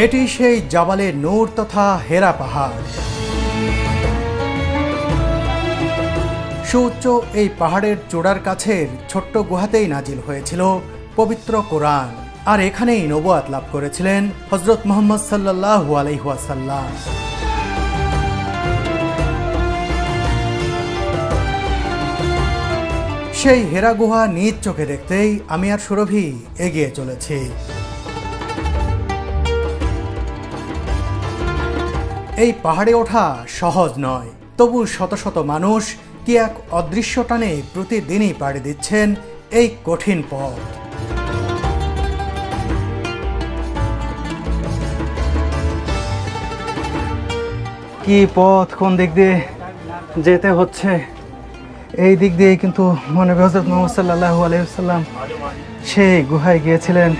এটি সেই জাবালে নূর তথা হেরা পাহাড়। সুউচ্চ এই পাহাড়ের চূড়ার কাছের ছোট্ট গুহাতেই নাজিল হয়েছিল পবিত্র কোরআন, আর এখানেই নবুয়াত লাভ করেছিলেন হযরত মুহাম্মদ সাল্লাল্লাহু আলাইহি ওয়াসাল্লাম। সেই হেরা গুহা নিজ চোখে দেখতেই আমি আর সুরভি এগিয়ে চলেছি। এই পাহাড়ে ওঠা সহজ নয়, তবু শত শত মানুষ কি এক অদৃশ্য টানে প্রতিদিনই পাড়ি দিচ্ছেন এই কঠিন পথ। কি পথ, কোন দিক দিয়ে যেতে হচ্ছে, এই দিক দিয়ে কিন্তু মনে হয় হযরত মুহাম্মদ সাল্লাল্লাহু আলাইহি ওয়াসাল্লাম সেই গুহায় গিয়েছিলেন।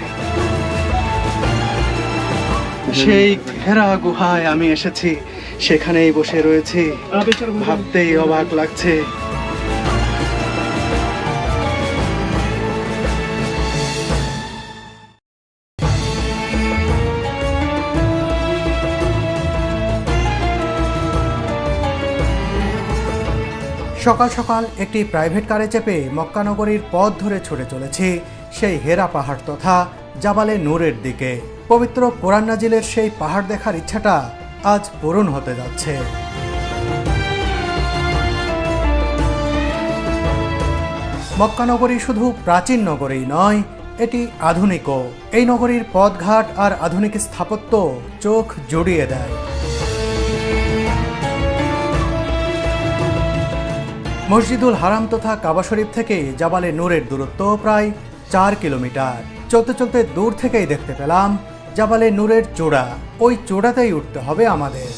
সেই হেরা গুহায় আমি এসেছি, সেখানেই বসে রয়েছি, ভাবতেই অবাক লাগছে। সকাল সকাল একটি প্রাইভেট কারে চেপে মক্কা নগরীর পথ ধরে ছুটে চলেছি সেই হেরা পাহাড় তথা জাবালে নূরের দিকে। পবিত্র কোরআন নাজিলের সেই পাহাড় দেখার ইচ্ছাটা আজ পূরণ হতে যাচ্ছে। মক্কা নগরী শুধু প্রাচীন নগরী নয়, এটি আধুনিকও। এই নগরীর পথঘাট আর আধুনিক স্থাপত্য চোখ জুড়িয়ে দেয়। মসজিদুল হারাম তথা কাবা শরীফ থেকে জাবালে নূরের দূরত্ব প্রায় 4 কিলোমিটার। চলতে চলতে দূর থেকেই দেখতে পেলাম জাবালে নূরের চূড়া। ওই চূড়াতেই উঠতে হবে আমাদের।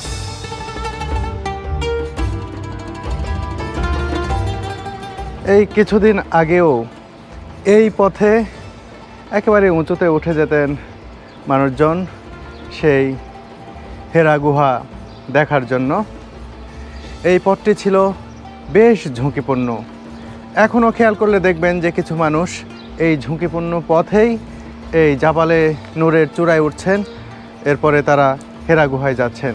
এই কিছুদিন আগেও এই পথে একেবারে উঁচুতে উঠে যেতেন মানুষজন সেই হেরা গুহা দেখার জন্য। এই পথটি ছিল বেশ ঝুঁকিপূর্ণ। এখনও খেয়াল করলে দেখবেন যে কিছু মানুষ এই ঝুঁকিপূর্ণ পথেই এই জাবালে নূরের চূড়ায় উঠছেন, এরপরে তারা হেরা গুহায় যাচ্ছেন।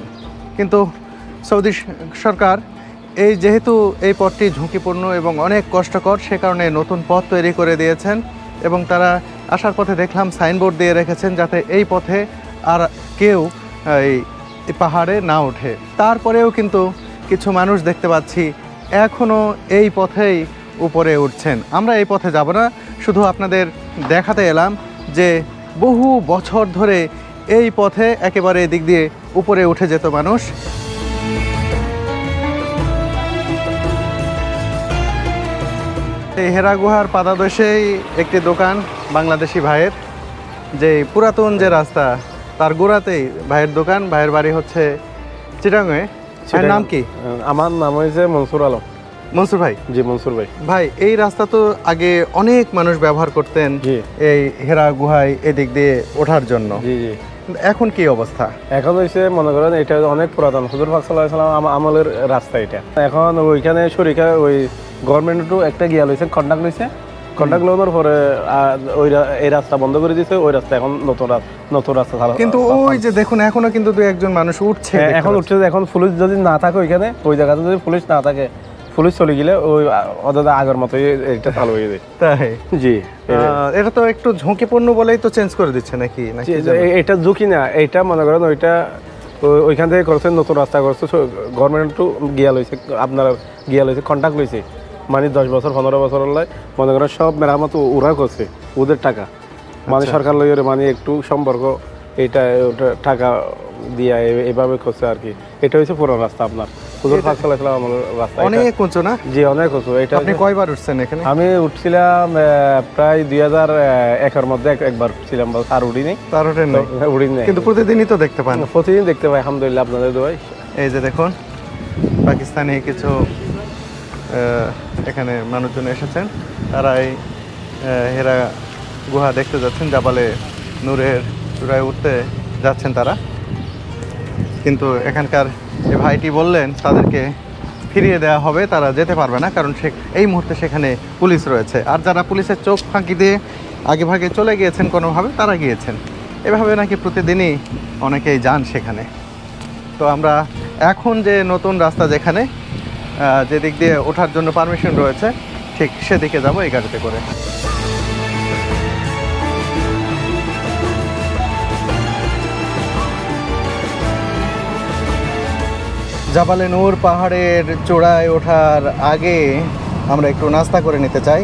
কিন্তু সৌদি সরকার যেহেতু এই পথটি ঝুঁকিপূর্ণ এবং অনেক কষ্টকর, সে কারণে নতুন পথ তৈরি করে দিয়েছেন এবং তারা আসার পথে দেখলাম সাইনবোর্ড দিয়ে রেখেছেন যাতে এই পথে আর কেউ এই পাহাড়ে না ওঠে। তারপরেও কিন্তু কিছু মানুষ দেখতে পাচ্ছি এখনও এই পথেই উপরে উঠছেন। আমরা এই পথে যাব না, শুধু আপনাদের দেখাতে এলাম যে বহু বছর ধরে এই পথে একেবারে এদিক দিয়ে উপরে উঠে যেত মানুষ। এই হেরা গুহার পাদদেশেই একটি দোকান বাংলাদেশি ভাইয়ের, যে পুরাতন যে রাস্তা তার গোড়াতেই ভাইয়ের দোকান। ভাইয়ের বাড়ি হচ্ছে চিটাগাঁয়ে। ভাইয়ের নাম কি? আমার নাম হয়েছে মনসুর আলম। মনসুর ভাই? জি মনসুর ভাই। ভাই, এই রাস্তা তো আগে অনেক মানুষ ব্যবহার করতেন এই হেরা গুহায় এদিক দিয়ে ওঠার জন্য। জি জি। এখন কি অবস্থা? এখন হয়েছে মনে করেন এটা অনেক পুরাতন, হুজুর পাক সাল্লাল্লাহু আলাইহি ওয়াসাল্লাম আমলের রাস্তা এটা। এখন ওইখানে শরীকা ওই গভর্নমেন্টও একটা গিয়া লইছে, কন্ট্রাক্ট লইছে। কন্ট্রাক্ট লোনের পরে এই রাস্তা বন্ধ করে দিয়েছে, ওই রাস্তা এখন নতুন রাস্তা চালু। কিন্তু ওই যে দেখুন এখনো কিন্তু দুই একজন মানুষ উঠছে। এখন উঠছে। এখন পুলিশ যদি না থাকে ওইখানে, ওই জায়গাতে যদি পুলিশ না থাকে, পুলিশ চলে গেলে ওই আগের মতোই এটা চালু হয়ে যায়। তাই? জি। এটা তো একটু ঝুঁকিপূর্ণ বলেই তো চেঞ্জ করে দিচ্ছে নাকি? এটা ঝুঁকি না, এটা মনে করেন ওইটা ওইখান থেকে করছে, নতুন রাস্তা করছে, গভর্নমেন্ট গিয়া লইছে, আপনারা গিয়া লইছে, কন্ট্রাক্ট লইছে, মানে 10 বছর 15 বছর হলে মনে করেন সব মেরামত ওরা করছে, ওদের টাকা মানে সরকার লইয়ের মানে একটু সম্পর্ক এটা টাকা দিয়া এইভাবে করছে আর কি। এটা হচ্ছে পুরো রাস্তা আপনার হুজুর পাক সাল্লাল্লাহু আলাইহি ওয়াসাল্লামের রাস্তা। অনেক উঁচু না? জি অনেক উঁচু। এটা আপনি কয়বার উঠছেন এখানে? আমি উঠছিলাম প্রায় 2001 মধ্যে একবার উঠছিলাম, আর উঠিনি। তার ওঠেন নাই? উঠিনি, কিন্তু প্রতিদিনই তো দেখতে পান? প্রতিদিন দেখতে পাই আলহামদুলিল্লাহ, আপনাদের দোয়ায়। এই যে দেখুন পাকিস্তানি কিছু এখানে মানুষজন এসেছেন, তারা এই হেরা গুহা দেখতে যাচ্ছেন, জাবালে নূরের চূড়ায় উঠতে যাচ্ছেন তারা। কিন্তু এখানকার যে ভাইটি বললেন তাদেরকে ফিরিয়ে দেওয়া হবে, তারা যেতে পারবে না, কারণ এই মুহূর্তে সেখানে পুলিশ রয়েছে। আর যারা পুলিশের চোখ ফাঁকি দিয়ে আগে ভাগে চলে গিয়েছেন কোনোভাবে, তারা গিয়েছেন। এভাবে নাকি প্রতিদিনই অনেকেই যান সেখানে। তো আমরা এখন যে নতুন রাস্তা যেখানে যেদিক দিয়ে ওঠার জন্য পারমিশন রয়েছে ঠিক সেদিকে যাব এই গাড়িতে করে। জাবালে নূর পাহাড়ের চূড়ায় ওঠার আগে আমরা একটু নাস্তা করে নিতে চাই।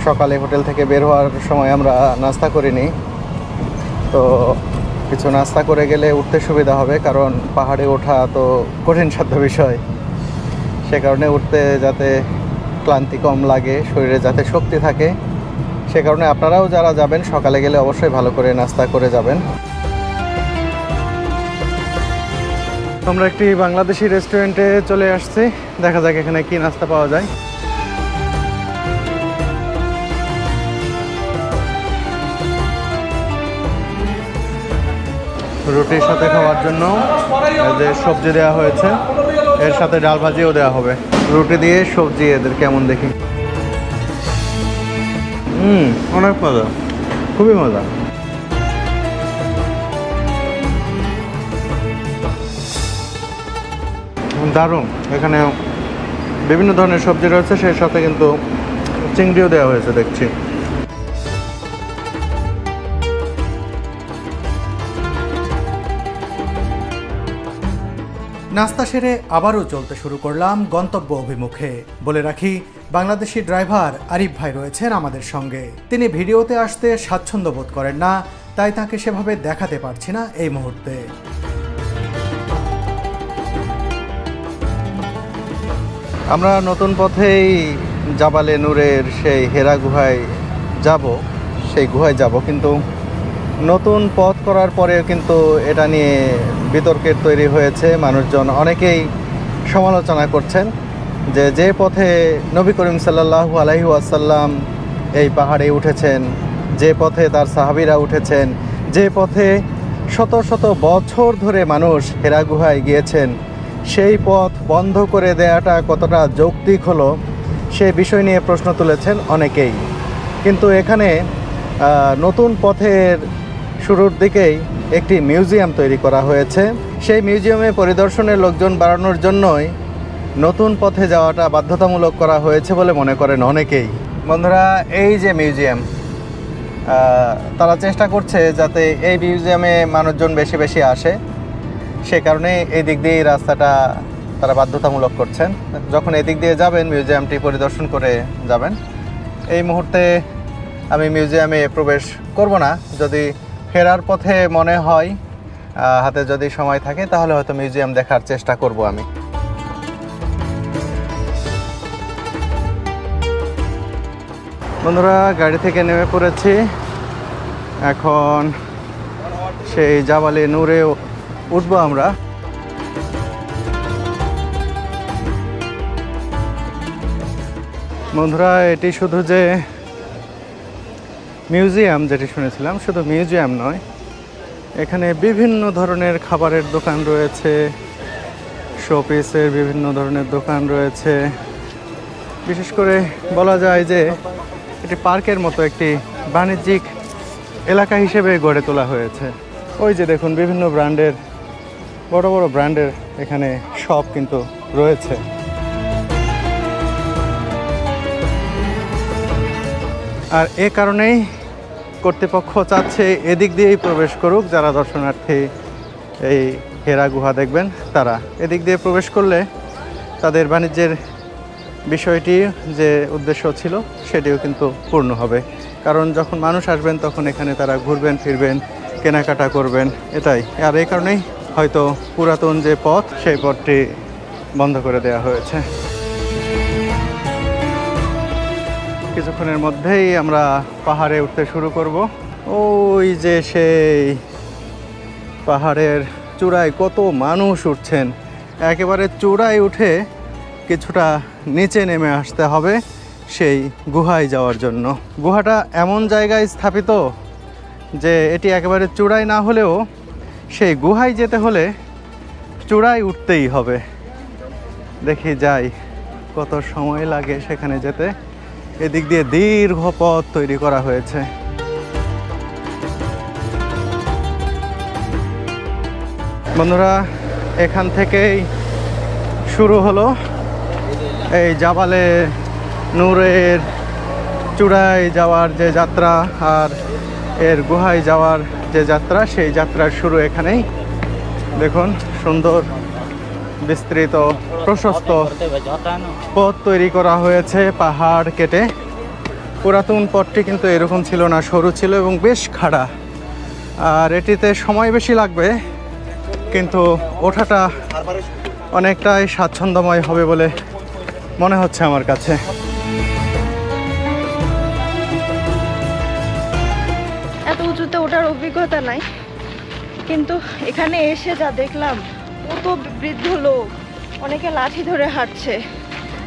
সকালে হোটেল থেকে বের হওয়ার সময় আমরা নাস্তা করিনি, তো কিছু নাস্তা করে গেলে উঠতে সুবিধা হবে, কারণ পাহাড়ে ওঠা তো কঠিন সাধ্য বিষয়। সে কারণে উঠতে যাতে ক্লান্তি কম লাগে, শরীরে যাতে শক্তি থাকে, সে কারণে আপনারাও যারা যাবেন সকালে গেলে অবশ্যই ভালো করে নাস্তা করে যাবেন। আমরা একটি বাংলাদেশি রেস্টুরেন্টে চলে আসছি, দেখা যাক এখানে কি নাস্তা পাওয়া যায়। রুটির সাথে খাওয়ার জন্য যে সবজি দেওয়া হয়েছে, এর সাথে ডাল ভাজিও দেওয়া হবে। রুটি দিয়ে সবজি এদের কেমন দেখি। অনেক মজা, খুবই মজা। দারুণ। এখানে বিভিন্ন ধরনের সবজি রয়েছে, সেই সাথে কিন্তু চিংড়িও দেওয়া হয়েছে দেখছি। নাস্তা সেরে আবারও চলতে শুরু করলাম গন্তব্য অভিমুখে। বলে রাখি, বাংলাদেশি ড্রাইভার আরিফ ভাই রয়েছেন আমাদের সঙ্গে। তিনি ভিডিওতে আসতে স্বাচ্ছন্দ্য বোধ করেন না, তাই তাকে সেভাবে দেখাতে পারছি না এই মুহূর্তে। আমরা নতুন পথেই জাবালে নূরের সেই হেরা গুহায় যাব, সেই গুহায় যাব, কিন্তু নতুন পথ করার পরেও কিন্তু এটা নিয়ে বিতর্কের তৈরি হয়েছে। মানুষজন অনেকেই সমালোচনা করছেন যে পথে নবী করিম সাল্লাল্লাহু আলাইহি ওয়াসাল্লাম এই পাহাড়ে উঠেছেন, যে পথে তার সাহাবীরা উঠেছেন, যে পথে শত শত বছর ধরে মানুষ হেরা গুহায় গিয়েছেন, সেই পথ বন্ধ করে দেওয়াটা কতটা যৌক্তিক হলো সে বিষয় নিয়ে প্রশ্ন তুলেছেন অনেকেই। কিন্তু এখানে নতুন পথের শুরুর দিকেই একটি মিউজিয়াম তৈরি করা হয়েছে। সেই মিউজিয়ামে পরিদর্শনের লোকজন বাড়ানোর জন্যই নতুন পথে যাওয়াটা বাধ্যতামূলক করা হয়েছে বলে মনে করেন অনেকেই। বন্ধুরা, এই যে মিউজিয়াম, তারা চেষ্টা করছে যাতে এই মিউজিয়ামে মানুষজন বেশি বেশি আসে, সে কারণে এই দিক দিয়ে রাস্তাটা তারা বাধ্যতামূলক করছেন। যখন এই দিক দিয়ে যাবেন মিউজিয়ামটি পরিদর্শন করে যাবেন। এই মুহূর্তে আমি মিউজিয়ামে প্রবেশ করব না, যদি ফেরার পথে মনে হয় হাতে যদি সময় থাকে তাহলে হয়তো মিউজিয়াম দেখার চেষ্টা করব আমি। বন্ধুরা, গাড়ি থেকে নেমে পড়েছি, এখন সেই জাবালে নূরে উঠবো আমরা। বন্ধুরা, এটি শুধু যে মিউজিয়াম যেটি শুনেছিলাম, শুধু মিউজিয়াম নয়, এখানে বিভিন্ন ধরনের খাবারের দোকান রয়েছে, শোপিসের বিভিন্ন ধরনের দোকান রয়েছে। বিশেষ করে বলা যায় যে এটি পার্কের মতো একটি বাণিজ্যিক এলাকা হিসেবে গড়ে তোলা হয়েছে। ওই যে দেখুন, বিভিন্ন ব্র্যান্ডের বড় বড় ব্র্যান্ডের এখানে শপ কিন্তু রয়েছে। আর এ কারণেই কর্তৃপক্ষ চাচ্ছে এদিক দিয়েই প্রবেশ করুক যারা দর্শনার্থী এই হেরা গুহা দেখবেন, তারা এদিক দিয়ে প্রবেশ করলে তাদের বাণিজ্যের বিষয়টি যে উদ্দেশ্য ছিল সেটিও কিন্তু পূর্ণ হবে। কারণ যখন মানুষ আসবেন তখন এখানে তারা ঘুরবেন ফিরবেন, কেনাকাটা করবেন, এটাই। আর এই কারণেই হয়তো পুরাতন যে পথ সেই পথটি বন্ধ করে দেওয়া হয়েছে। কিছুক্ষণের মধ্যেই আমরা পাহাড়ে উঠতে শুরু করব। ওই যে সেই পাহাড়ের চূড়ায় কত মানুষ উঠছেন, একেবারে চূড়ায় উঠে কিছুটা নিচে নেমে আসতে হবে সেই গুহায় যাওয়ার জন্য। গুহাটা এমন জায়গায় স্থাপিত যে এটি একেবারে চূড়ায় না হলেও সেই গুহায় যেতে হলে চূড়ায় উঠতেই হবে। দেখি যাই কত সময় লাগে সেখানে যেতে। এদিক দিয়ে দীর্ঘ পথ তৈরি করা হয়েছে। বন্ধুরা, এখান থেকেই শুরু হলো এই জাবালে নূরের চূড়ায় যাওয়ার যে যাত্রা, আর এর গুহায় যাওয়ার যে যাত্রা, সেই যাত্রার শুরু এখানেই। দেখুন, সুন্দর বিস্তৃত প্রশস্ত পথ তৈরি করা হয়েছে পাহাড় কেটে। পুরাতন পথটি কিন্তু এরকম ছিল না, সরু ছিল এবং বেশ খাড়া। আর এটিতে সময় বেশি লাগবে, কিন্তু ওঠাটা অনেকটাই স্বাচ্ছন্দ্যময় হবে বলে মনে হচ্ছে আমার কাছে। এত উঁচুতে ওঠার অভিজ্ঞতা নাই, কিন্তু এখানে এসে যা দেখলাম, কত বৃদ্ধ লোক, অনেকে লাঠি ধরে হাঁটছে,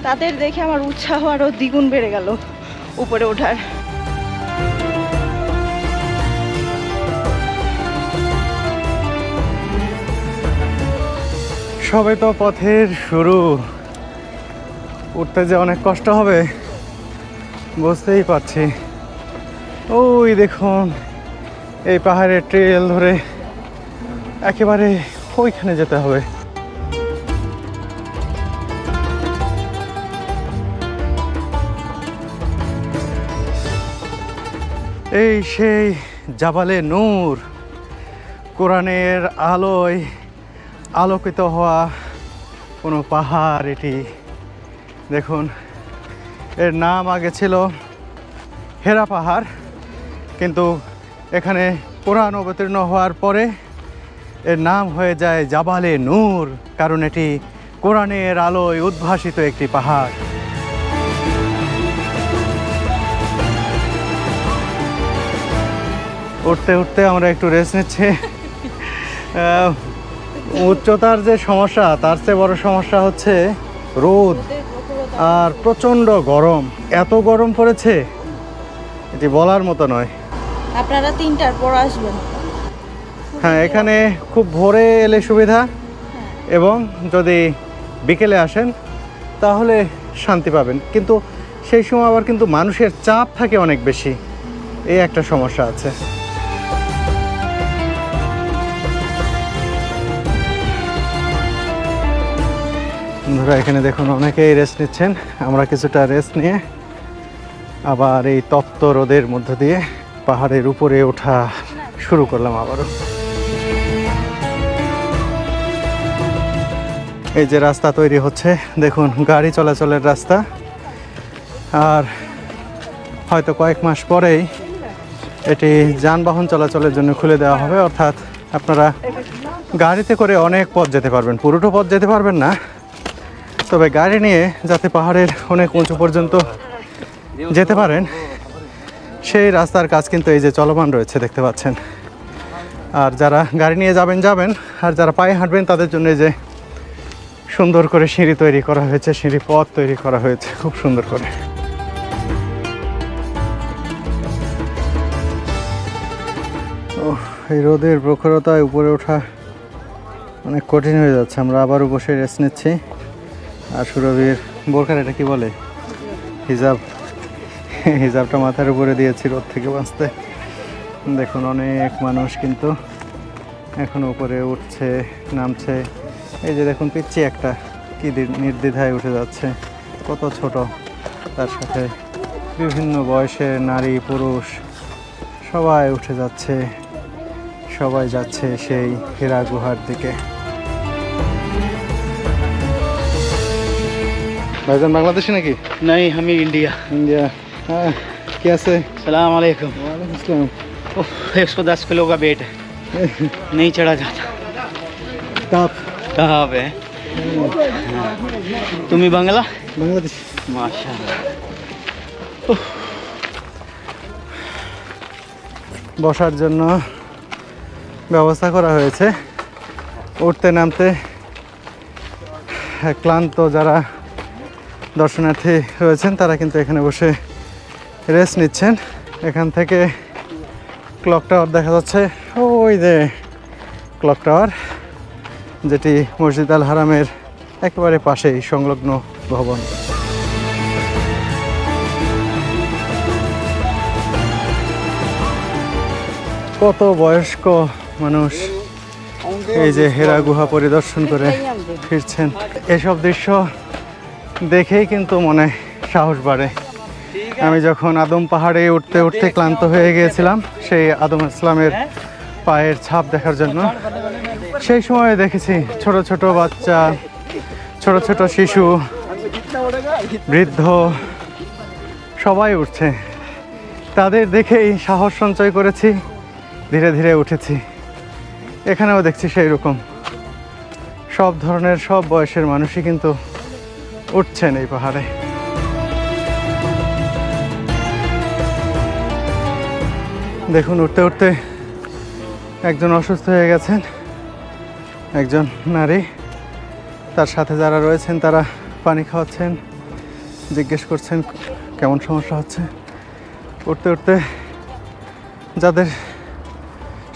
তাদের দেখে আমার উৎসাহ আরও দ্বিগুণ বেড়ে গেল উপরে ওঠার। সবে তো পথের শুরু, উঠতে যে অনেক কষ্ট হবে বুঝতেই পারছি। ওই দেখুন, এই পাহাড়ের ট্রেল ধরে একেবারে ওইখানে যেতে হবে। এই সেই জাবালে নূর, কোরআনের আলোয় আলোকিত হওয়া কোনো পাহাড় এটি। দেখুন, এর নাম আগে ছিল হেরা পাহাড়, কিন্তু এখানে কোরআন অবতীর্ণ হওয়ার পরে এর নাম হয়ে যায় জাবালে নূর, কারণ এটি কোরআনের আলোয় উদ্ভাসিত একটি পাহাড়। উঠতে উঠতে আমরা একটু রেস্ট নিচ্ছি। উচ্চতার যে সমস্যা, তার চেয়ে বড় সমস্যা হচ্ছে রোদ আর প্রচণ্ড গরম। এত গরম পড়েছে এটি বলার মতো নয়। আপনারা 3টার পর আসবেন। হ্যাঁ, এখানে খুব ভোরে এলে সুবিধা, এবং যদি বিকেলে আসেন তাহলে শান্তি পাবেন, কিন্তু সেই সময় আবার কিন্তু মানুষের চাপ থাকে অনেক বেশি, এই একটা সমস্যা আছে। বন্ধুরা, এখানে দেখুন অনেকেই রেস্ট নিচ্ছেন। আমরা কিছুটা রেস্ট নিয়ে আবার এই তপ্ত রোদের মধ্য দিয়ে পাহাড়ের উপরে ওঠা শুরু করলাম আবারও। এই যে রাস্তা তৈরি হচ্ছে, দেখুন, গাড়ি চলাচলের রাস্তা। আর হয়তো কয়েক মাস পরেই এটি যানবাহন চলাচলের জন্য খুলে দেওয়া হবে, অর্থাৎ আপনারা গাড়িতে করে অনেক পথ যেতে পারবেন। পুরোটা পথ যেতে পারবেন না, তবে গাড়ি নিয়ে যাতে পাহাড়ের অনেক উঁচু পর্যন্ত যেতে পারেন, সেই রাস্তার কাজ কিন্তু এই যে চলমান রয়েছে, দেখতে পাচ্ছেন। আর যারা গাড়ি নিয়ে যাবেন, আর যারা পায়ে হাঁটবেন তাদের জন্য এই যে সুন্দর করে সিঁড়ি তৈরি করা হয়েছে, সিঁড়ি পথ তৈরি করা হয়েছে খুব সুন্দর করে। এই রোদের প্রখরতায় উপরে ওঠা অনেক কঠিন হয়ে যাচ্ছে। আমরা আবারও বসে রেস্ট নিচ্ছি। আর সুরভির বোরখার এটা কি বলে, হিজাবটা মাথার উপরে দিয়েছি রোদ থেকে বাঁচতে। দেখুন, অনেক মানুষ কিন্তু এখন উপরে উঠছে, নামছে। এই যে দেখুন, পিচ্ছি একটা কি নির্দ্বিধায় উঠে যাচ্ছে, কত ছোট, তার সাথে বিভিন্ন বয়সের নারী পুরুষ সবাই উঠে যাচ্ছে, সবাই যাচ্ছে সেই হেরা গুহার দিকে। ভাইজান বাংলাদেশি নাকি? नहीं, हम ही इंडिया। इंडिया। हाँ, कैसे? सलाम अलैकुम। वालेकुम अस्सलाम। 110 किलो का वेट है, नहीं चढ़ा जाता। ताप कहाँ पे है? तुम ही बांग्ला? बांग्लादेश। माशाल्लाह। বসার জন্য ব্যবস্থা করা হয়েছে। উঠতে নামতে ক্লান্ত যারা দর্শনার্থী রয়েছেন তারা কিন্তু এখানে বসে রেস্ট নিচ্ছেন। এখান থেকে ক্লক টাওয়ার দেখা যাচ্ছে, ওই যে ক্লক টাওয়ার, যেটি মসজিদ আল হারামের একেবারে পাশেই সংলগ্ন ভবন। কত বয়স্ক মানুষ এই যে হেরা গুহা পরিদর্শন করে ফিরছেন। এসব দৃশ্য দেখেই কিন্তু মনে সাহস বাড়ে। আমি যখন আদম পাহাড়ে উঠতে উঠতে ক্লান্ত হয়ে গিয়েছিলাম সেই আদম ইসলামের পায়ের ছাপ দেখার জন্য, সেই সময় দেখেছি ছোট ছোট বাচ্চা, ছোট ছোট শিশু, বৃদ্ধ সবাই উঠছে। তাদের দেখেই সাহস সঞ্চয় করেছি, ধীরে ধীরে উঠেছি। এখানেও দেখছি সেই রকম সব ধরনের সব বয়সের মানুষই কিন্তু উঠছেন এই পাহাড়ে। দেখুন উঠতে উঠতে একজন অসুস্থ হয়ে গেছেন, একজন নারী, তার সাথে যারা রয়েছেন তারা পানি খাওয়াচ্ছেন, জিজ্ঞেস করছেন কেমন সমস্যা হচ্ছে। উঠতে উঠতে যাদের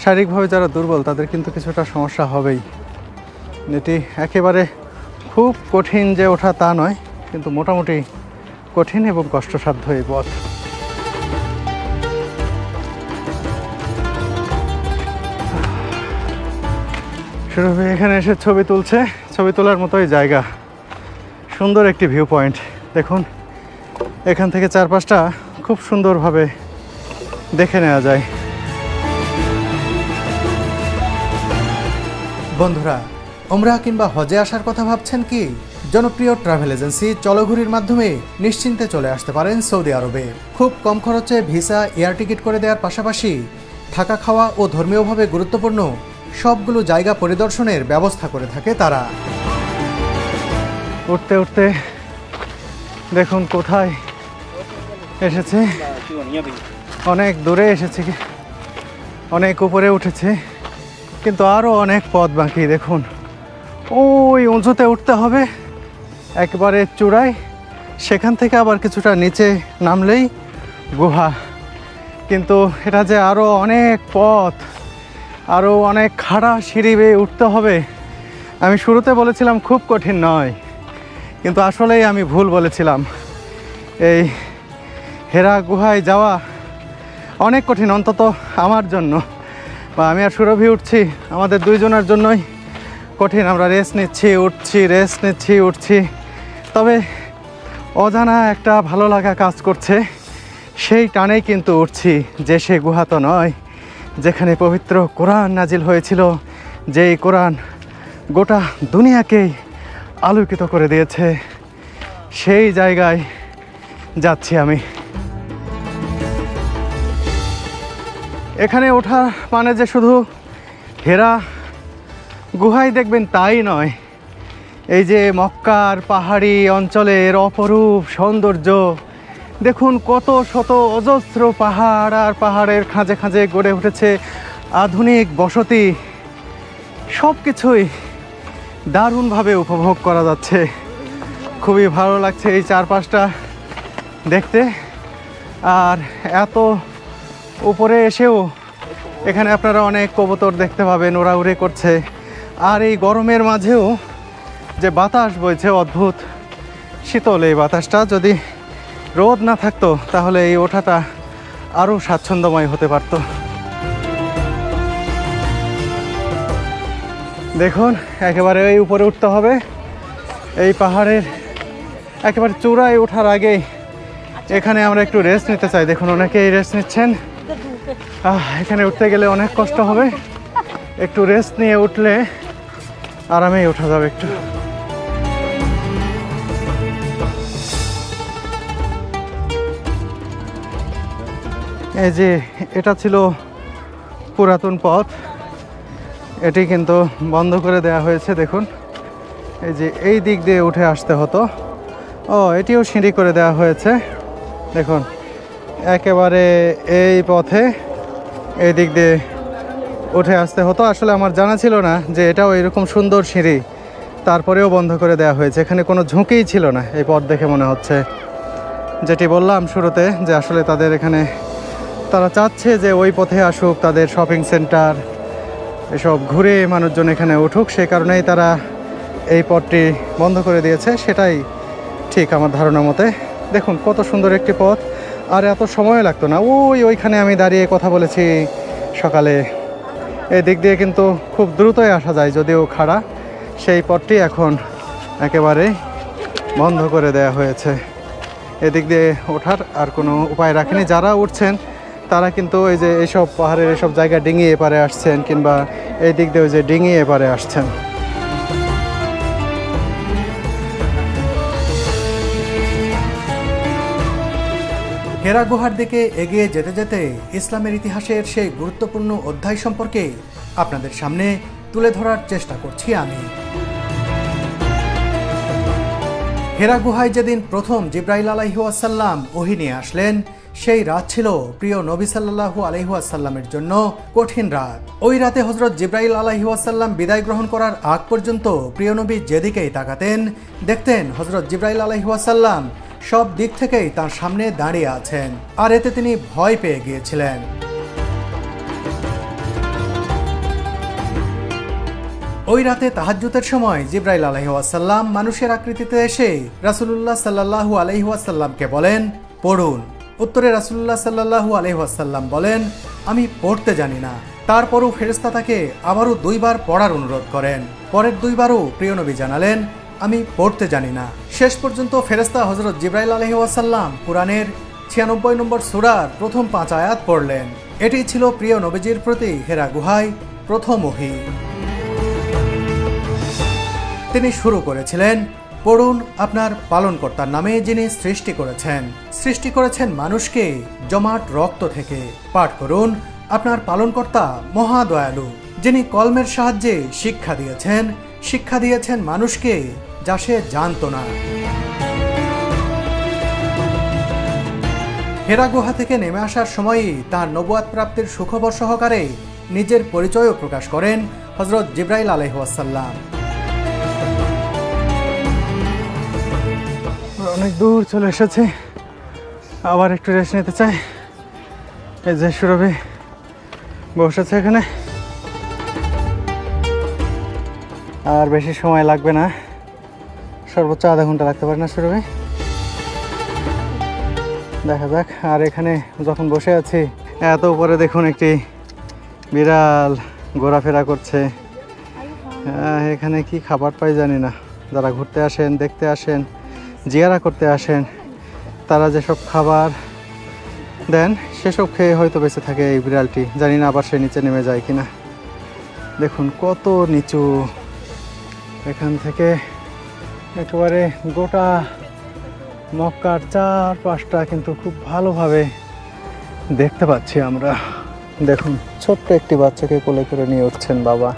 শারীরিকভাবে যারা দুর্বল তাদের কিন্তু কিছুটা সমস্যা হবেই। এটি একেবারে খুব কঠিন যে ওঠা তা নয়, কিন্তু মোটামুটি কঠিন এবং কষ্টসাধ্য এই পথ। সুরভি এখানে এসে ছবি তুলছে, ছবি তোলার মতোই জায়গা, সুন্দর একটি ভিউ পয়েন্ট। দেখুন এখান থেকে চারপাশটা খুব সুন্দরভাবে দেখে নেওয়া যায়। বন্ধুরা, ওমরাহ কিংবা হজে আসার কথা ভাবছেন কি? জনপ্রিয় ট্রাভেল এজেন্সি চলঘুরির মাধ্যমে নিশ্চিন্তে চলে আসতে পারেন সৌদি আরবে। খুব কম খরচে ভিসা, এয়ার টিকিট করে দেওয়ার পাশাপাশি থাকা, খাওয়া ও ধর্মীয়ভাবে গুরুত্বপূর্ণ সবগুলো জায়গা পরিদর্শনের ব্যবস্থা করে থাকে তারা। উঠতে উঠতে দেখুন কোথায় এসেছে, অনেক দূরে এসেছে, অনেক উপরে উঠেছে, কিন্তু আরও অনেক পথ বাকি। দেখুন ওই উঁচুতে উঠতে হবে একবারে চূড়ায়, সেখান থেকে আবার কিছুটা নিচে নামলেই গুহা। কিন্তু এটা যে আরও অনেক পথ, আরও অনেক খাড়া সিঁড়ি বেয়ে উঠতে হবে। আমি শুরুতে বলেছিলাম খুব কঠিন নয়, কিন্তু আসলেই আমি ভুল বলেছিলাম। এই হেরা গুহায় যাওয়া অনেক কঠিন, অন্তত আমার জন্য, বা আমি আর সুরভি উঠছি, আমাদের দুইজনের জন্যই কঠিন। আমরা রেস্ট নিচ্ছি, উঠছি, রেস্ট নিচ্ছি, উঠছি। তবে অজানা একটা ভালো লাগা কাজ করছে, সেই টানেই কিন্তু উঠছি। যে সে গুহা তো নয় যেখানে পবিত্র কোরআন নাজিল হয়েছিল, যেই কোরআন গোটা দুনিয়াকেই আলোকিত করে দিয়েছে, সেই জায়গায় যাচ্ছি আমি। এখানে ওঠা মানে যে শুধু হেরা গুহায় দেখবেন তাই নয়, এই যে মক্কার পাহাড়ি অঞ্চলের অপরূপ সৌন্দর্য দেখুন, কত শত অজস্র পাহাড়, আর পাহাড়ের খাঁজে খাঁজে গড়ে উঠেছে আধুনিক বসতি। সব কিছুই দারুণভাবে উপভোগ করা যাচ্ছে। খুবই ভালো লাগছে এই চারপাশটা দেখতে। আর এত উপরে এসেও এখানে আপনারা অনেক কবুতর দেখতে পাবেন, ওড়াউড়ি করছে। আর এই গরমের মাঝেও যে বাতাস বইছে অদ্ভুত শীতল, এই বাতাসটা যদি রোদ না থাকতো তাহলে এই ওঠাটা আরও স্বাচ্ছন্দ্যময় হতে পারত। দেখুন একেবারে এই উপরে উঠতে হবে, এই পাহাড়ের একেবারে চূড়ায় ওঠার আগেই এখানে আমরা একটু রেস্ট নিতে চাই। দেখুন অনেকেই রেস্ট নিচ্ছেন। এখানে উঠতে গেলে অনেক কষ্ট হবে, একটু রেস্ট নিয়ে উঠলে আরামেই ওঠা যাবে একটু। এই যে এটা ছিল পুরাতন পথ, এটি কিন্তু বন্ধ করে দেওয়া হয়েছে। দেখুন এই যে এই দিক দিয়ে উঠে আসতে হতো, এটিও সিঁড়ি করে দেওয়া হয়েছে। দেখুন একেবারে এই পথে এই দিক দিয়ে উঠে আসতে হতো। আসলে আমার জানা ছিল না যে এটাও এরকম সুন্দর সিঁড়ি, তারপরেও বন্ধ করে দেওয়া হয়েছে। এখানে কোনো ঝুঁকিই ছিল না এই পথ দেখে মনে হচ্ছে। যেটি বললাম শুরুতে যে আসলে তাদের এখানে তারা চাচ্ছে যে ওই পথে আসুক, তাদের শপিং সেন্টার এসব ঘুরে মানুষজন এখানে উঠুক, সেই কারণেই তারা এই পথটি বন্ধ করে দিয়েছে। সেটাই ঠিক আমার ধারণা মতে। দেখুন কত সুন্দর একটি পথ, আর এত সময় লাগতো না। ওইখানে আমি দাঁড়িয়ে কথা বলেছি সকালে, এই দিক দিয়ে কিন্তু খুব দ্রুতই আসা যায়, যদিও খাড়া, সেই পথটি এখন একেবারে বন্ধ করে দেয়া হয়েছে। এদিক দিয়ে ওঠার আর কোনো উপায় রাখেনি। যারা উঠছেন তারা কিন্তু ওই যে এইসব পাহাড়ের এসব জায়গা ডিঙিয়ে এপারে আসছেন, কিংবা এই দিক দিয়ে ওই যে ডিঙিয়ে এপারে আসছেন। হেরা গুহার দিকে এগিয়ে যেতে যেতে ইসলামের ইতিহাসের সেই গুরুত্বপূর্ণ অধ্যায় সম্পর্কে আপনাদের সামনে তুলে ধরার চেষ্টা করছি আমি। হেরা গুহায় যেদিন প্রথম জিব্রাইল আলাইহি ওয়াসাল্লাম ওহী নিয়ে আসলেন, সেই রাত ছিল প্রিয় নবী সাল্লাল্লাহু আলাইহি ওয়াসাল্লামের জন্য কঠিন রাত। ওই রাতে হযরত জিব্রাইল আলাইহি ওয়াসাল্লাম বিদায় গ্রহণ করার আগ পর্যন্ত প্রিয় নবী যেদিকেই তাকাতেন দেখতেন হযরত জিব্রাইল আলাইহি ওয়াসাল্লাম সব দিক থেকেই তার সামনে দাঁড়িয়ে আছেন, আর এতে তিনি ভয় পেয়ে গিয়েছিলেন। ওই রাতে তাহাজ্জুদের সময় জিব্রাইল আলাইহি ওয়াসাল্লাম মানুষের আকৃতিতে এসে রাসূলুল্লাহ সাল্লাল্লাহু আলাইহি ওয়াসাল্লামকে বলেন, পড়ুন। উত্তরে রাসূলুল্লাহ সাল্লাল্লাহু আলাইহি ওয়াসাল্লাম বলেন, আমি পড়তে জানি না। তারপরও ফেরেশতা তাকে আবারও 2 বার পড়ার অনুরোধ করেন। পরের 2 বারও প্রিয় নবী জানালেন, আমি পড়তে জানি না। শেষ পর্যন্ত ফেরেশতা হযরত জিব্রাইল আলাইহি ওয়াসাল্লাম কুরআনের 96 নম্বর সূরার প্রথম 5 আয়াত পড়লেন। এটি ছিল প্রিয় নবীজির প্রতি হেরা গুহায় প্রথম ওহী। তিনি শুরু করেছিলেন, পড়ুন আপনার পালনকর্তার নামে যিনি সৃষ্টি করেছেন মানুষকে জমাট রক্ত থেকে। পাঠ করুন, আপনার পালনকর্তা মহা দয়ালু, যিনি কলমের সাহায্যে শিক্ষা দিয়েছেন মানুষকে যা সে জানত না। হেরা গুহা থেকে নেমে আসার সময়ই তার নবুয়াত প্রাপ্তির সুখবর সহকারে নিজের পরিচয়ও প্রকাশ করেন হযরত জিব্রাইল আলাইহিস সালাম। অনেক দূর চলে এসেছি, আবার একটু রেস্ট নিতে চাই। এই যে সুরভি বসেছে এখানে, আর বেশি সময় লাগবে না, সর্বোচ্চ আধা ঘন্টা লাগতে পারে না সুরভি? দেখা যাক। আর এখানে যখন বসে আছি এত উপরে দেখুন একটি বিড়াল ঘোরাফেরা করছে। এখানে কি খাবার পাই জানি না। যারা ঘুরতে আসেন, দেখতে আসেন, জিয়ারা করতে আসেন, তারা যেসব খাবার দেন সেসব খেয়ে হয়তো বেঁচে থাকে এই বিড়ালটি। জানি না আবার সে নিচে নেমে যায় কিনা। দেখুন কত নিচু, এখান থেকে একেবারে গোটা মক্কার 4-5টা কিন্তু খুব ভালোভাবে দেখতে পাচ্ছি আমরা। দেখুন ছোট্ট একটি বাচ্চাকে কোলে করে নিয়ে উঠছেন বাবা।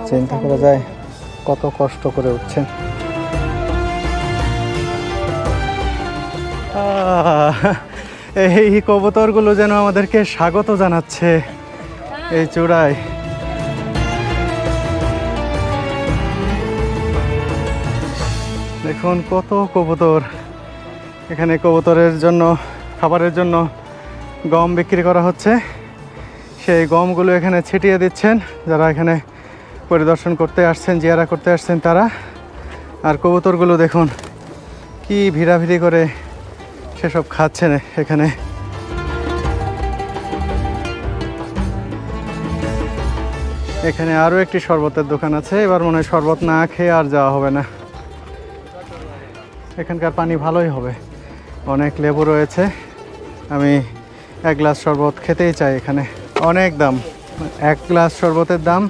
চিন্তা করা যায় কত কষ্ট করে উঠছেন। এই কবুতরগুলো যেন আমাদেরকে স্বাগত জানাচ্ছে এই চূড়ায়। দেখুন কত কবুতর। এখানে কবুতরের জন্য খাবারের জন্য গম বিক্রি করা হচ্ছে। সেই গমগুলো এখানে ছিটিয়ে দিচ্ছেন যারা এখানে পরিদর্শন করতে আসছেন, জিয়ারা করতে আসছেন তারা। আর কবুতরগুলো দেখুন কি ভিড়াভিড়ি করে সেসব খাচ্ছেন এখানে। এখানে আরও একটি শরবতের দোকান আছে। এবার মনে হয় শরবত না খেয়ে আর যাওয়া হবে না। এখানকার পানি ভালোই হবে, অনেক লেবু রয়েছে। আমি 1 গ্লাস শরবত খেতেই চাই। এখানে অনেক দাম, 1 গ্লাস শরবতের দাম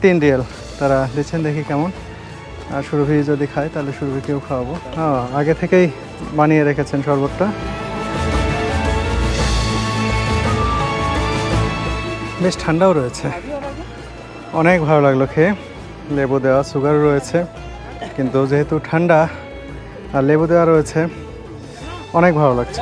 3 রিয়াল তারা দিচ্ছেন। দেখি কেমন। আর সুরভি যদি খায় তাহলে সুরভিকেও খাওয়াবো। আগে থেকেই বানিয়ে রেখেছেন শরবতটা। বেশ ঠান্ডাও রয়েছে, অনেক ভালো লাগলো খেয়ে। লেবু দেওয়া, সুগারও রয়েছে, কিন্তু যেহেতু ঠান্ডা আর লেবু দেওয়া রয়েছে অনেক ভালো লাগছে।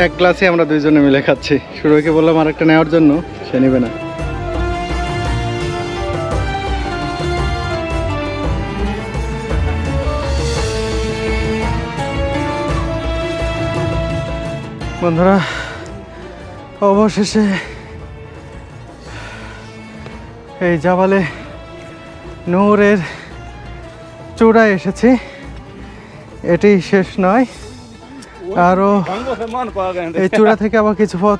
এক গ্লাসে আমরা দুইজনে মিলে খাচ্ছি। সুরভিকে বললাম আর একটা নেওয়ার জন্য, সে নেবে না। বন্ধুরা অবশেষে এই জাবালে নূরের চূড়ায় এসেছি। এটি শেষ নয়, আরও এই চূড়া থেকে আবার কিছু পথ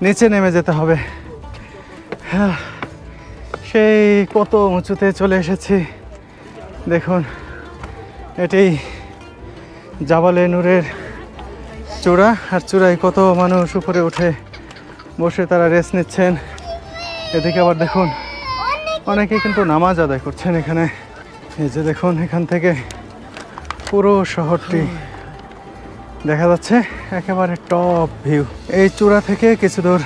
নিচে নেমে যেতে হবে। সেই কত উঁচুতে চলে এসেছি। দেখুন, এটি জাবালে নূরের চূড়া, আর চূড়ায় কত মানুষ উপরে উঠে বসে তারা রেস্ট নিচ্ছেন। এদিকে আবার দেখুন অনেকে কিন্তু নামাজ আদায় করছেন এখানে। এই যে দেখুন, এখান থেকে পুরো শহরটি দেখা যাচ্ছে, একেবারে টপ ভিউ। এই চূড়া থেকে কিছু দূর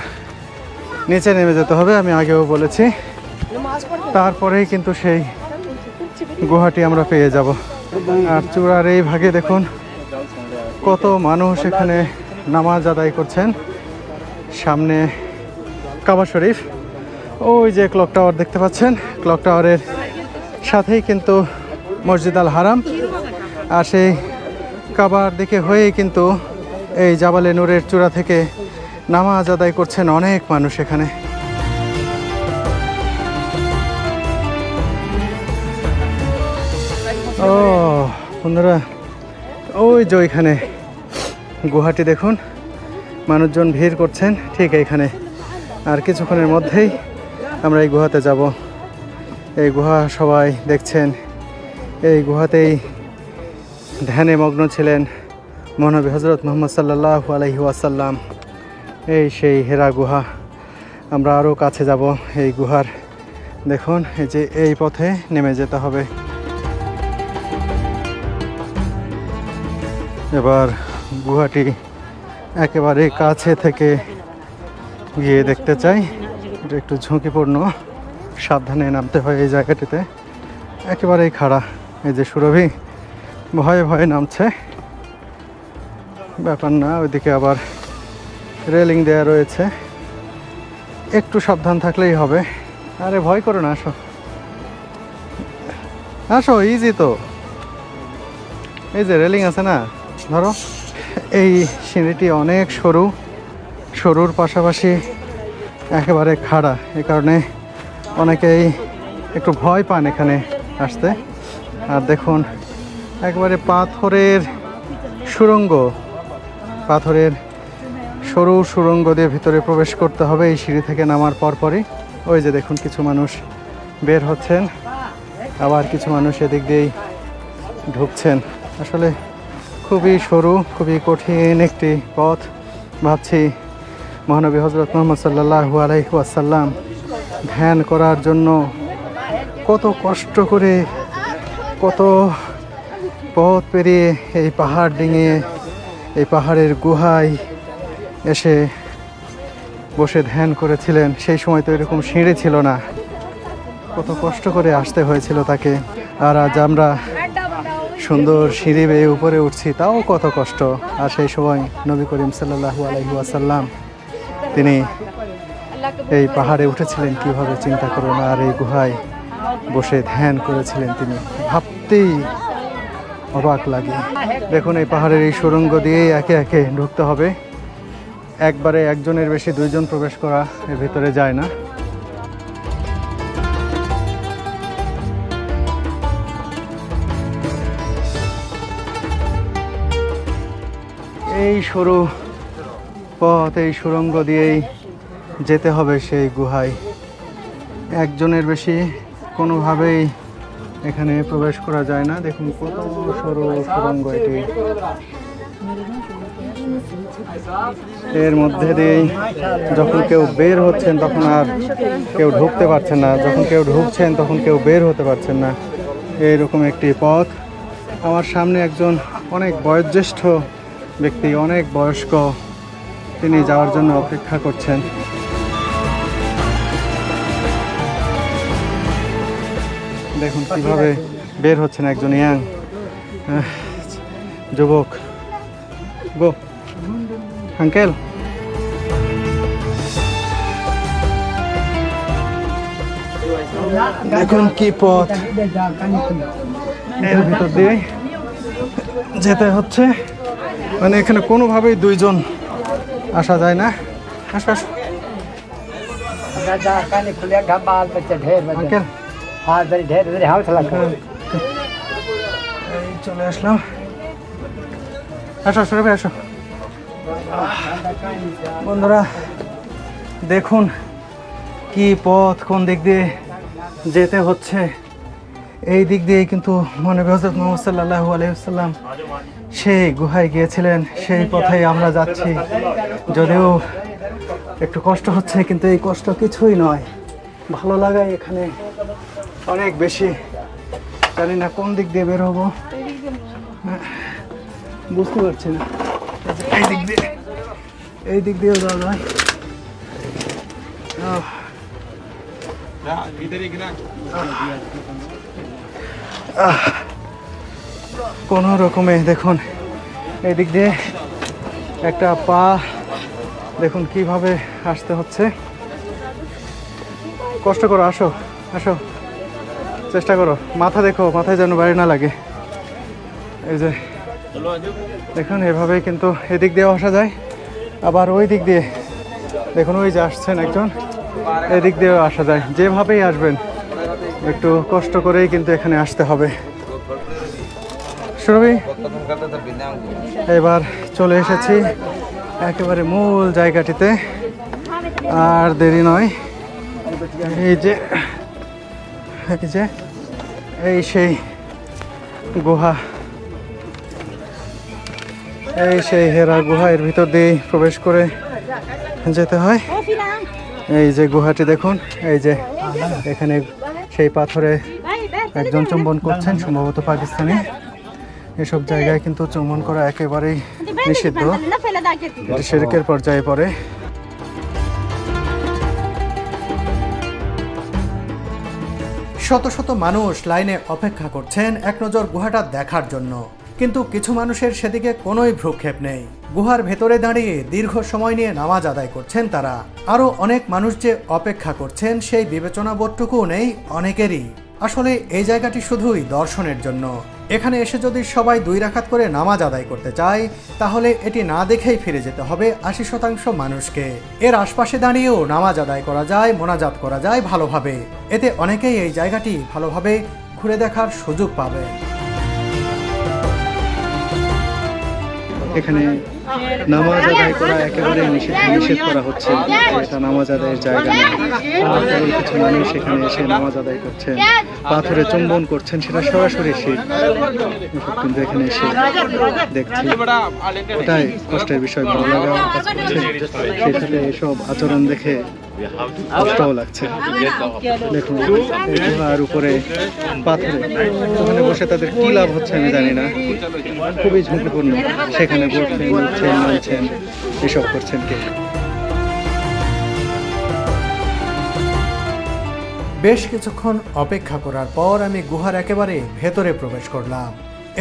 নিচে নেমে যেতে হবে, আমি আগেও বলেছি। তারপরেই কিন্তু সেই গুহাটি আমরা পেয়ে যাব। আর চূড়ার এই ভাগে দেখুন কত মানুষ এখানে নামাজ আদায় করছেন। সামনে কাবা শরীফ, ওই যে ক্লক টাওয়ার দেখতে পাচ্ছেন, ক্লক টাওয়ারের সাথেই কিন্তু মসজিদ আল হারাম। আর সেই কাবার দিকে হয়েই কিন্তু এই জাবালে নূরের চূড়া থেকে নামাজ আদায় করছেন অনেক মানুষ এখানে। ও বন্ধুরা, ওই যে ওইখানে গুহাটি দেখুন, মানুষজন ভিড় করছেন ঠিক এইখানে। আর কিছুক্ষণের মধ্যেই আমরা এই গুহাতে যাব। এই গুহা সবাই দেখছেন, এই গুহাতেই ধ্যানে মগ্ন ছিলেন মহানবী হজরত মুহাম্মদ সাল্লাল্লাহু আলাইহি ওয়াসাল্লাম। এই সেই হেরা গুহা। আমরা আরও কাছে যাব এই গুহার। দেখুন, এই যে এই পথে নেমে যেতে হবে। এবার গুহাটি একেবারে কাছে থেকে গিয়ে দেখতে চাই। এটা একটু ঝুঁকিপূর্ণ, সাবধানে নামতে হয় এই জায়গাটিতে। একেবারেই খাড়া। এই যে সুরভি ভয়ে ভয়ে নামছে, ব্যাপার না। ওইদিকে আবার রেলিং দেওয়া রয়েছে, একটু সাবধান থাকলেই হবে। আরে ভয় করো না, আসো আসো, ইজি তো। এই যে রেলিং আছে না, ধরো। এই সিঁড়িটি অনেক সরু, সরুর পাশাপাশি একেবারে খাড়া। এই কারণে অনেকেই একটু ভয় পান এখানে আসতে। আর দেখুন, একবারে পাথরের সুড়ঙ্গ, পাথরের সরু সুড়ঙ্গ দিয়ে ভিতরে প্রবেশ করতে হবে এই সিঁড়ি থেকে নামার পরপরই। ওই যে দেখুন, কিছু মানুষ বের হচ্ছেন, আবার কিছু মানুষ এদিক দিয়েই ঢুকছেন। আসলে খুবই সরু, খুবই কঠিন একটি পথ। ভাবছি মহানবী হজরত মুহাম্মদ সাল্লাল্লাহু আলাইহি ওয়াসাল্লাম ধ্যান করার জন্য কত কষ্ট করে, কত পথ পেরিয়ে এই পাহাড় ডিঙিয়ে এই পাহাড়ের গুহায় এসে বসে ধ্যান করেছিলেন। সেই সময় তো এরকম সিঁড়ি ছিল না, কত কষ্ট করে আসতে হয়েছিল তাকে। আর আজ আমরা সুন্দর সিঁড়ি বেয়ে উপরে উঠছি, তাও কত কষ্ট। আর সেই সময় নবী করিম সাল্লাল্লাহু আলাইহি ওয়াসাল্লাম তিনি এই পাহাড়ে উঠেছিলেন কীভাবে চিন্তা করুন। আর এই গুহায় বসে ধ্যান করেছিলেন তিনি, ভাবতেই অবাক লাগে। দেখুন, এই পাহাড়ের এই সুড়ঙ্গ দিয়েই একে একে ঢুকতে হবে। একবারে একজনের বেশি দুইজন প্রবেশ করা এর ভিতরে যায় না। এই সরু পথ, এই সুড়ঙ্গ দিয়েই যেতে হবে সেই গুহায়। একজনের বেশি কোনোভাবেই এখানে প্রবেশ করা যায় না। দেখুন কত সরু সুড়ঙ্গ এটি। এর মধ্যে দিয়েই যখন কেউ বের হচ্ছেন তখন আর কেউ ঢুকতে পারছেন না, যখন কেউ ঢুকছেন তখন কেউ বের হতে পারছেন না। এইরকম একটি পথ। আমার সামনে একজন অনেক বয়োজ্যেষ্ঠ ব্যক্তি, অনেক বয়স্ক, তিনি যাওয়ার জন্য অপেক্ষা করছেন। দেখুন কিভাবে বের হচ্ছেন একজন ইয়াং যুবক। গো আঙ্কেল, দেখুন কি পথ, এর ভিতর দিয়ে যেতে হচ্ছে। মানে এখানে কোনোভাবেই দুইজন আসা যায় না। আসো আসো আঙ্কেল, এই চলে আসলাম। আসো সুরভি আসো। বন্ধুরা দেখুন কি পথ, কোন দিক দিয়ে যেতে হচ্ছে। এই দিক দিয়ে কিন্তু মহানবী হযরত মুহাম্মদ সাল্লাল্লাহু আলাইহি ওয়াসাল্লাম সেই গুহায় গিয়েছিলেন, সেই পথেই আমরা যাচ্ছি। যদিও একটু কষ্ট হচ্ছে, কিন্তু এই কষ্ট কিছুই নয়, ভালো লাগাই এখানে অনেক বেশি। জানি না কোন দিক দিয়ে বের হবো, বুঝতে পারছি না। এই দিক দিয়েও যাওয়া যায়। কোনো রকমে দেখুন এই দিক দিয়ে একটা পা দেখুন কিভাবে আসতে হচ্ছে। কষ্ট করো, আসো আসো, চেষ্টা করো। মাথা দেখো, মাথায় যেন বাইরে না লাগে। এই যে দেখুন এভাবেই কিন্তু এদিক দিয়েও আসা যায়, আবার ওই দিক দিয়ে দেখুন ওই যে আসছেন একজন, এদিক দিয়েও আসা যায়। যেভাবেই আসবেন একটু কষ্ট করেই কিন্তু এখানে আসতে হবে। সুরভি এবার চলে এসেছি একেবারে মূল জায়গাটিতে, আর দেরি নয়। এই যে এই সেই গুহা, এই সেই হেরা গুহা, এর ভিতর দিয়ে প্রবেশ করে যেতে হয়। এই যে গুহাটি দেখুন, এই যে এখানে সেই পাথরে একজন চুম্বন করছেন, সম্ভবত পাকিস্তানি। এসব জায়গায় কিন্তু চুম্বন করা একেবারেই নিষিদ্ধ, এটি শিরকের পর্যায়ে পড়ে। শত শত মানুষ লাইনে অপেক্ষা করছেন এক নজর গুহাটা দেখার জন্য, কিন্তু কিছু মানুষের সেদিকে কোনোই ভ্রুক্ষেপ নেই। গুহার ভেতরে দাঁড়িয়ে দীর্ঘ সময় নিয়ে নামাজ আদায় করছেন তারা। আরও অনেক মানুষ যে অপেক্ষা করছেন সেই বিবেচনা বোধটুকুও নেই অনেকেরই। আসলে এই জায়গাটি শুধুই দর্শনের জন্য। এখানে এসে যদি সবাই 2 রাকাত করে নামাজ আদায় করতে চায়, তাহলে এটি না দেখেই ফিরে যেতে হবে 80% মানুষকে। এর আশপাশে দাঁড়িয়েও নামাজ আদায় করা যায়, মোনাজাত করা যায় ভালোভাবে। এতে অনেকেই এই জায়গাটি ভালোভাবে ঘুরে দেখার সুযোগ পাবে। এখানে নামাজ আদায় করা একেবারে নিষেধ করা হচ্ছে। এটা নামাজ আদায়ের জায়গা না। কেবল কিছু মানুষ এখানে এসে নামাজ আদায় করছেন, পাথরে চুম্বন করছেন, সেটা সরাসরি শিরক। কিন্তু এখানে এসে দেখছি, ওটাই কষ্টের বিষয়। ভালো লাগা কাজ করছে, সেই সাথে এসব আচরণ দেখে কষ্টও লাগছে। দেখুন এই গুহার উপরে পাথরে ওখানে বসে তাদের কি লাভ হচ্ছে আমি জানি না, খুবই ঝুঁকিপূর্ণ। সেখানে বসছেন, উঠছেন, নামছেন, এসব করছেন কে? বেশ কিছুক্ষণ অপেক্ষা করার পর আমি গুহার একেবারে ভেতরে প্রবেশ করলাম।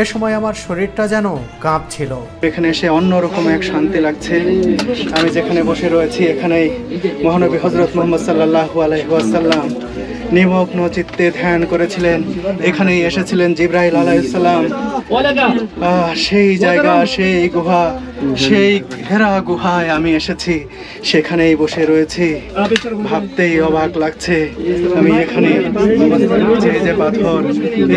এ সময় আমার শরীরটা যেন কাঁপছিল। এখানে এসে অন্যরকম এক শান্তি লাগছে। আমি যেখানে বসে রয়েছি এখানেই মহানবী হযরত মুহাম্মদ সাল্লাল্লাহু আলাইহি ওয়াসাল্লাম নিমগ্ন চিত্তে ধ্যান করেছিলেন। এখানেই এসেছিলেন জিবরাইল আলাইহিস সালাম। সেই জায়গা, সেই গুহা, সেই হেরা গুহায় আমি এসেছি, সেখানেই বসে রয়েছি। ভাবতেই অবাক লাগছে। আমি এখানে যে পাথর,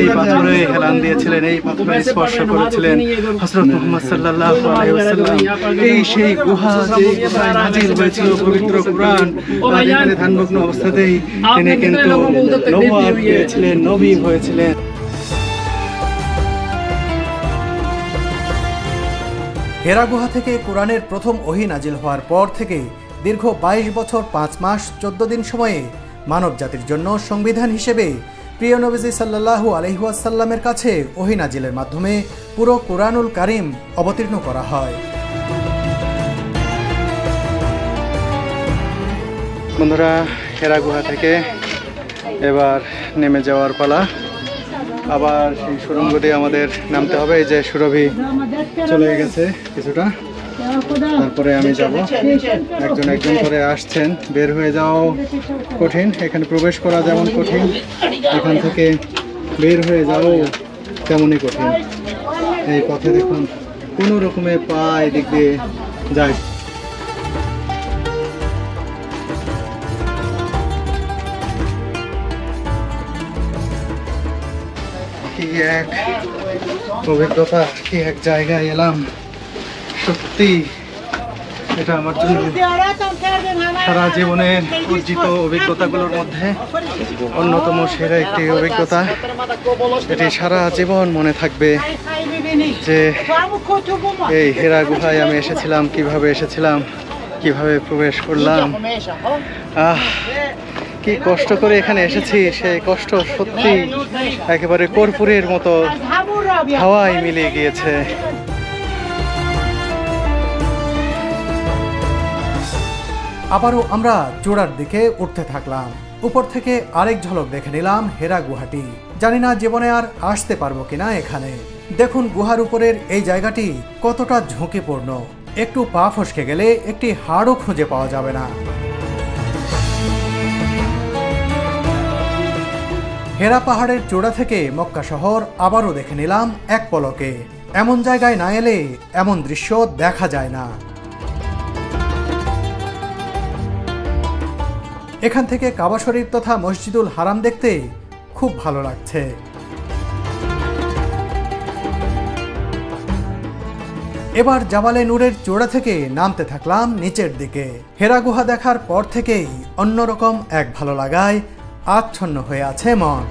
এই পাথরে হেলান দিয়েছিলেন, এই পাথরে স্পর্শ করেছিলেন হযরত মুহাম্মদ সাল্লাল্লাহু আলাইহি ওয়াসাল্লাম। এই সেই গুহা, যে গুহায় নাজিল হয়েছিল পবিত্র কুরআন। এখানে ধ্যানমগ্ন অবস্থাতেই তিনি কিন্তু নবুয়ত পেয়েছিলেন, নবী হয়েছিলেন। হেরা গুহা থেকে কোরআনের প্রথম ওহী নাজিল হওয়ার পর থেকে দীর্ঘ 22 বছর 5 মাস 14 দিন সময়ে মানব জাতির জন্য সংবিধান হিসেবে প্রিয় নবীজি সাল্লাল্লাহু আলাইহি ওয়াসাল্লামের কাছে ওহী নাজিলের মাধ্যমে পুরো কোরআনুল কারীম অবতীর্ণ করা হয়। বন্ধুরা, হেরা গুহা থেকে এবার নেমে যাওয়ার পালা। আবার সেই সুড়ঙ্গ দিয়ে আমাদের নামতে হবে। এই যে সুরভি চলে গেছে কিছুটা, তারপরে আমি যাব। একজন একজন করে আসছেন, বের হয়ে যাওয়াও কঠিন। এখানে প্রবেশ করা যেমন কঠিন, এখান থেকে বের হয়ে যাওয়াও তেমনই কঠিন। এই পথে দেখুন কোনো রকমে পা এদিক দিয়ে যায়। কি এক অভিজ্ঞতা, কি এক জায়গায় এলাম। সত্যি এটা আমার জন্য সারা জীবনের অর্জিত অভিজ্ঞতাগুলোর মধ্যে অন্যতম সেরা একটি অভিজ্ঞতা। এটি সারা জীবন মনে থাকবে যে এই হেরা গুহায় আমি এসেছিলাম, কিভাবে এসেছিলাম, কিভাবে প্রবেশ করলাম। কি কষ্ট করে এখানে এসেছি, সেই কষ্ট সত্যি একেবারে কর্পূরের মতো হাওয়ায় মিলিয়ে গিয়েছে। আবারও আমরা চূড়ার দিকে উঠতে থাকলাম। উপর থেকে আরেক ঝলক দেখে নিলাম হেরা গুহাটি। জানি না জীবনে আর আসতে পারবো কিনা এখানে। দেখুন গুহার উপরের এই জায়গাটি কতটা ঝুঁকিপূর্ণ। একটু পা ফসকে গেলে একটি হাড়ও খুঁজে পাওয়া যাবে না। হেরা পাহাড়ের চূড়া থেকে মক্কা শহর আবারও দেখে নিলাম এক পলকে। এমন জায়গায় না এলে এমন দৃশ্য দেখা যায় না। এখান থেকে কাবা শরীফ তথা মসজিদুল হারাম দেখতে খুব ভালো লাগছে। এবার জাবালে নূরের চূড়া থেকে নামতে থাকলাম নিচের দিকে। হেরা গুহা দেখার পর থেকেই অন্যরকম এক ভালো লাগায় আচ্ছন্ন হয়ে আছে মন।